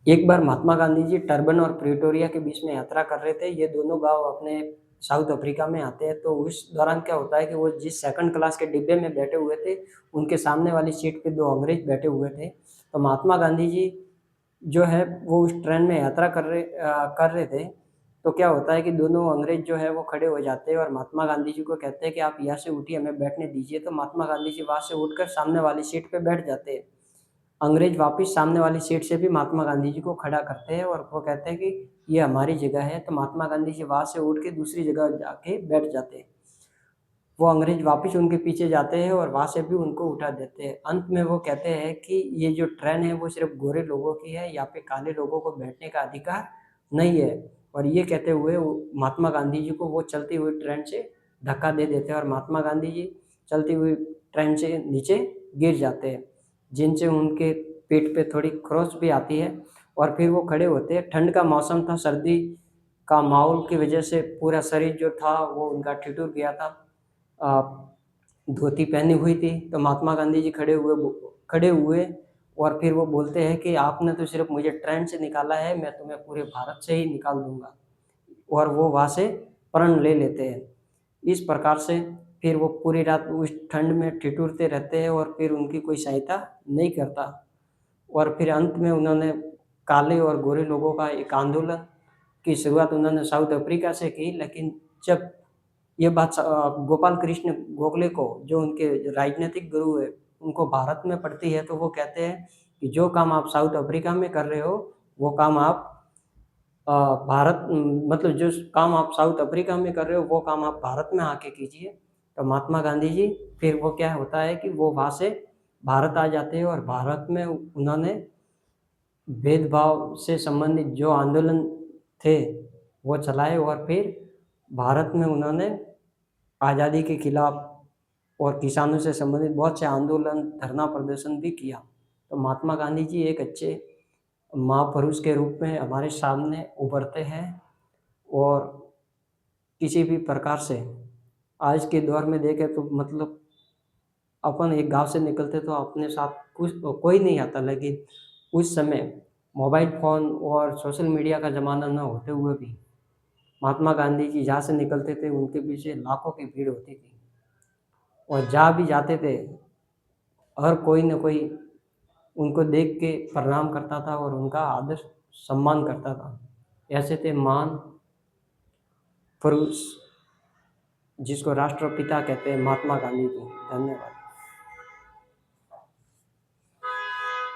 एक बार महात्मा गांधी जी टर्बन और प्रिटोरिया के बीच में यात्रा कर रहे थे। ये दोनों गाँव अपने साउथ अफ्रीका में आते हैं। तो उस दौरान क्या होता है कि वो जिस सेकंड क्लास के डिब्बे में बैठे हुए थे, उनके सामने वाली सीट पे 2 अंग्रेज बैठे हुए थे। तो महात्मा गांधी जी जो है वो उस ट्रेन में यात्रा कर रहे थे। तो क्या होता है कि दोनों अंग्रेज जो है वो खड़े हो जाते हैं और महात्मा गांधी जी को कहते हैं कि आप यहाँ से उठिए, हमें बैठने दीजिए। तो महात्मा गांधी जी वहाँ से उठकर सामने वाली सीट पे बैठ जाते हैं। अंग्रेज वापिस सामने वाली सीट से भी महात्मा गांधी जी को खड़ा करते हैं और वो कहते हैं कि ये हमारी जगह है। तो महात्मा गांधी जी वहाँ से उठ के दूसरी जगह जाके बैठ जाते हैं। वो अंग्रेज वापिस उनके पीछे जाते हैं और वहाँ से भी उनको उठा देते हैं। अंत में वो कहते हैं कि ये जो ट्रेन है वो सिर्फ़ गोरे लोगों की है, यहाँ पे काले लोगों को बैठने का अधिकार नहीं है। और ये कहते हुए वो महात्मा गांधी जी को वो चलती हुई ट्रेन से धक्का दे देते हैं और महात्मा गांधी जी चलती हुई ट्रेन से नीचे गिर जाते हैं, जिनसे उनके पीठ पे थोड़ी खरोंच भी आती है और फिर वो खड़े होते हैं। ठंड का मौसम था, सर्दी का माहौल की वजह से पूरा शरीर जो था वो उनका ठिठुर गया था। अ, धोती पहनी हुई थी। तो महात्मा गांधी जी खड़े हुए और फिर वो बोलते हैं कि आपने तो सिर्फ़ मुझे ट्रेन से निकाला है, मैं तुम्हें पूरे भारत से ही निकाल दूँगा। और वो वहाँ से प्रण ले लेते हैं। इस प्रकार से फिर वो पूरी रात उस ठंड में ठिठुरते रहते हैं और फिर उनकी कोई सहायता नहीं करता। और फिर अंत में उन्होंने काले और गोरे लोगों का एक आंदोलन की शुरुआत उन्होंने साउथ अफ्रीका से की। लेकिन जब ये बात गोपाल कृष्ण गोखले को, जो उनके राजनीतिक गुरु हैं, उनको भारत में पड़ती है, तो वो कहते हैं कि जो काम आप साउथ अफ्रीका में कर रहे हो, वो काम आप अ, मतलब जो काम आप साउथ अफ्रीका में कर रहे हो, वो काम आप भारत में आके कीजिए। तो महात्मा गांधी जी फिर वो क्या होता है कि वो वहाँ से भारत आ जाते हैं और भारत में उन्होंने भेदभाव से संबंधित जो आंदोलन थे, वो चलाए और फिर भारत में उन्होंने आज़ादी के खिलाफ और किसानों से संबंधित बहुत से आंदोलन, धरना प्रदर्शन भी किया। तो महात्मा गांधी जी एक अच्छे महापुरुष के रूप में हमारे सामने उभरते हैं और किसी भी प्रकार से आज के दौर में देखें तो मतलब अपन एक गाँव से निकलते तो अपने साथ कुछ कोई नहीं आता, लेकिन उस समय मोबाइल फ़ोन और सोशल मीडिया का ज़माना ना होते हुए भी महात्मा गांधी जी जहाँ से निकलते थे उनके पीछे लाखों की भीड़ होती थी। और जहाँ भी जाते थे, हर कोई न कोई उनको देख के प्रणाम करता था और उनका आदर सम्मान करता था। ऐसे थे महान पुरुष जिसको राष्ट्रपिता कहते हैं, महात्मा गांधी जी। धन्यवाद।